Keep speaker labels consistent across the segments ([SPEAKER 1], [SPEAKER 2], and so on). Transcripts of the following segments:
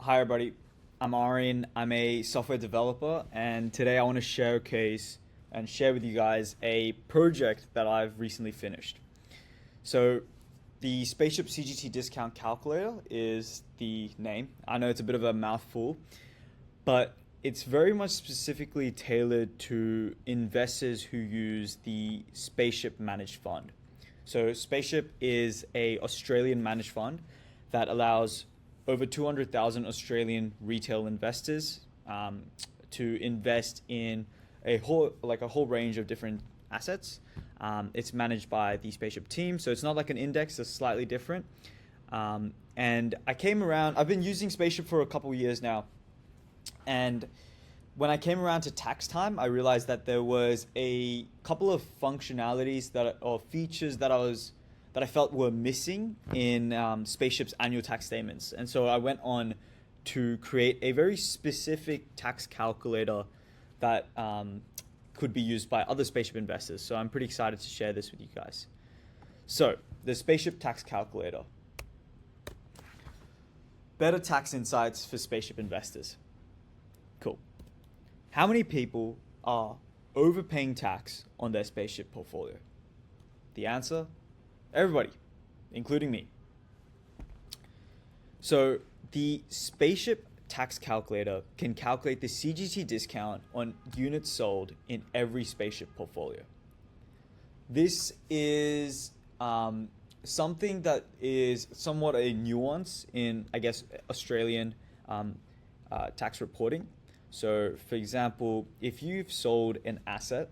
[SPEAKER 1] Hi, everybody. I'm Arian. I'm a software developer, and today I want to showcase and share with you guys a project that I've recently finished. So, the Spaceship CGT discount calculator is the name. I know it's a bit of a mouthful, but it's very much specifically tailored to investors who use the Spaceship managed fund. So Spaceship is a Australian managed fund that allows over 200,000 Australian retail investors to invest in a whole range of different assets. It's managed by the Spaceship team, so it's not like an index; it's slightly different. And I came around. I've been using Spaceship for a couple of years now, and when I came around to tax time, I realized that there was a couple of functionalities or features that I felt were missing in Spaceship's annual tax statements, and so I went on to create a very specific tax calculator that could be used by other Spaceship investors. So I'm pretty excited to share this with you guys. So the Spaceship tax calculator. Better tax insights for Spaceship investors. Cool. How many people are overpaying tax on their Spaceship portfolio? The answer? Everybody, including me. So the Spaceship tax calculator can calculate the CGT discount on units sold in every Spaceship portfolio. This is something that is somewhat a nuance in, I guess, Australian tax reporting. So, for example, if you've sold an asset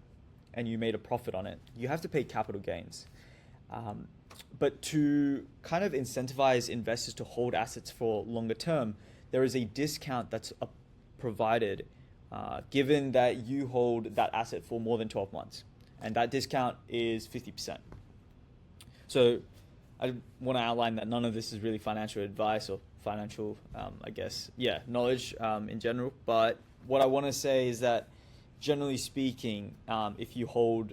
[SPEAKER 1] and you made a profit on it, you have to pay capital gains. But to kind of incentivize investors to hold assets for longer term, there is a discount that's provided given that you hold that asset for more than 12 months. And that discount is 50%. So I want to outline that none of this is really financial advice or financial, knowledge in general. But what I want to say is that, generally speaking, if you hold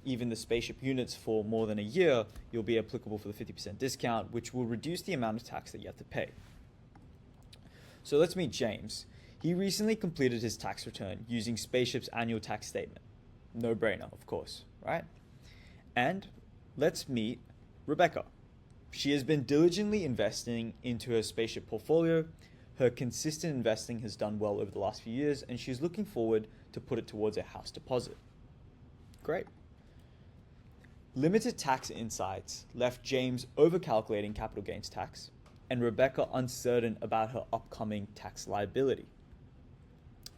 [SPEAKER 1] even the Spaceship units for more than a year, you'll be applicable for the 50% discount, which will reduce the amount of tax that you have to pay. So let's meet James. He recently completed his tax return using Spaceship's annual tax statement. No brainer, of course, right? And let's meet Rebecca. She has been diligently investing into her Spaceship portfolio. Her consistent investing has done well over the last few years, and she's looking forward to put it towards a house deposit. Great. Limited tax insights left James overcalculating capital gains tax and Rebecca uncertain about her upcoming tax liability.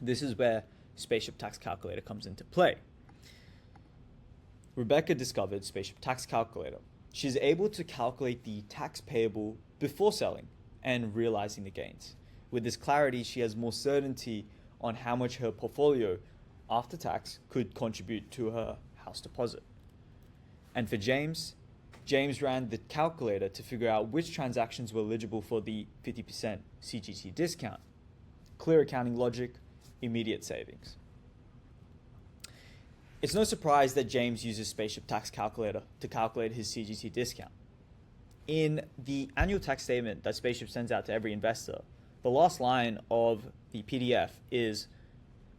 [SPEAKER 1] This is where Spaceship Tax Calculator comes into play. Rebecca discovered Spaceship Tax Calculator. She's able to calculate the tax payable before selling and realizing the gains. With this clarity, she has more certainty on how much her portfolio after tax could contribute to her house deposit. And for James ran the calculator to figure out which transactions were eligible for the 50% CGT discount. Clear accounting logic, immediate savings. It's no surprise that James uses Spaceship Tax Calculator to calculate his CGT discount. In the annual tax statement that Spaceship sends out to every investor, the last line of the PDF is,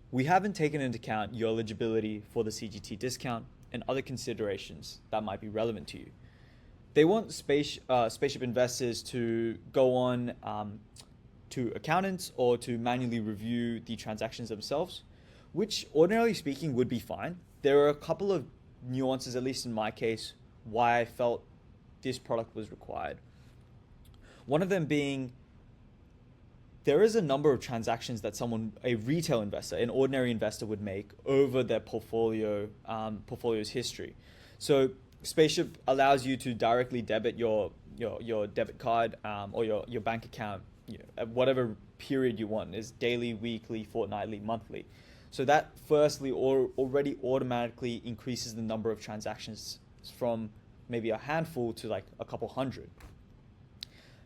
[SPEAKER 1] "We haven't taken into account your eligibility for the CGT discount and other considerations that might be relevant to you." They want Spaceship investors to go on to accountants or to manually review the transactions themselves, which ordinarily speaking would be fine. There are a couple of nuances, at least in my case, why I felt this product was required. One of them being, there is a number of transactions that a retail investor, an ordinary investor would make over their portfolio's history. So Spaceship allows you to directly debit your debit card or your bank account at whatever period you want. Is daily, weekly, fortnightly, monthly. So that firstly already automatically increases the number of transactions from maybe a handful to like a couple hundred.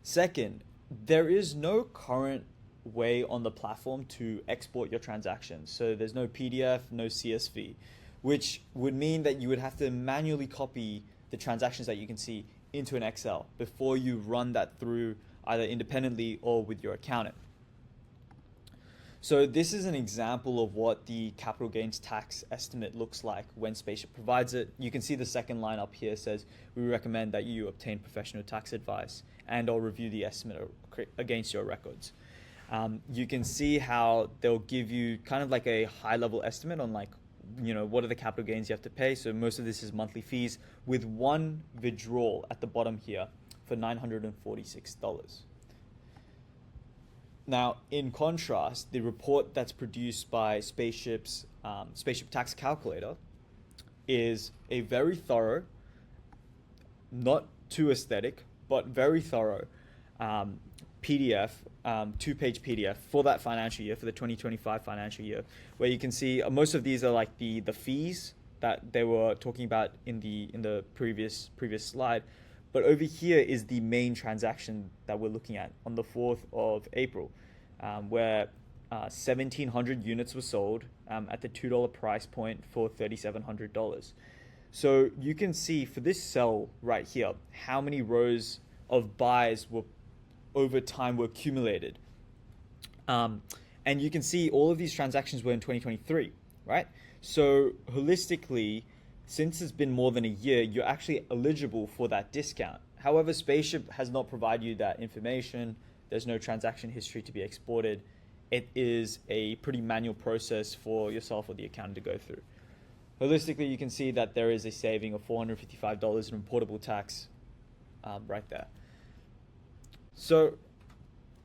[SPEAKER 1] Second, there is no current way on the platform to export your transactions. So there's no PDF, no CSV, which would mean that you would have to manually copy the transactions that you can see into an Excel before you run that through either independently or with your accountant. So this is an example of what the capital gains tax estimate looks like when Spaceship provides it. You can see the second line up here says, we recommend that you obtain professional tax advice and or review the estimate against your records. You can see how they'll give you kind of like a high level estimate on like, what are the capital gains you have to pay. So most of this is monthly fees with one withdrawal at the bottom here for $946. Now, in contrast, the report that's produced by Spaceship's Spaceship Tax Calculator is a very thorough, not too aesthetic, but very thorough PDF, 2-page PDF for that financial year, for the 2025 financial year, where you can see most of these are like the fees that they were talking about in the previous slide. But over here is the main transaction that we're looking at on the 4th of April, where 1,700 units were sold at the $2 price point for $3,700. So you can see for this sell right here, how many rows of buys were over time were accumulated. And you can see all of these transactions were in 2023, right? So holistically, since it's been more than a year, you're actually eligible for that discount. However, Spaceship has not provided you that information. There's no transaction history to be exported. It is a pretty manual process for yourself or the accountant to go through. Holistically, you can see that there is a saving of $455 in reportable tax right there. So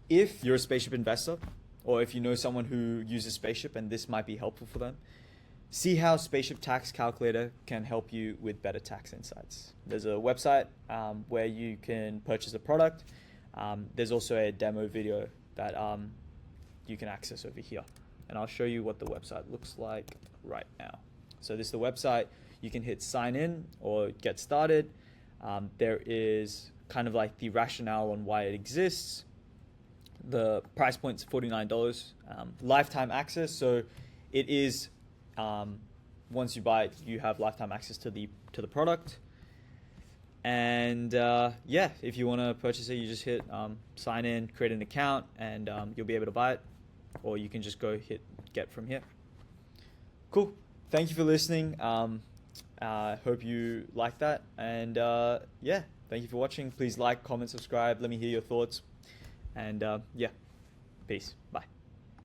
[SPEAKER 1] if you're a Spaceship investor, or if you know someone who uses Spaceship and this might be helpful for them, see how Spaceship Tax Calculator can help you with better tax insights. There's a website where you can purchase a product. There's also a demo video that you can access over here. And I'll show you what the website looks like right now. So this is the website. You can hit sign in or get started. There is kind of like the rationale on why it exists. The price point's $49. Lifetime access. So it is once you buy it, you have lifetime access to the product. And yeah, if you want to purchase it, you just hit sign in, create an account, and you'll be able to buy it. Or you can just go hit get from here. Cool. Thank you for listening. Hope you like that. And yeah, thank you for watching. Please like, comment, subscribe. Let me hear your thoughts. And yeah, peace. Bye.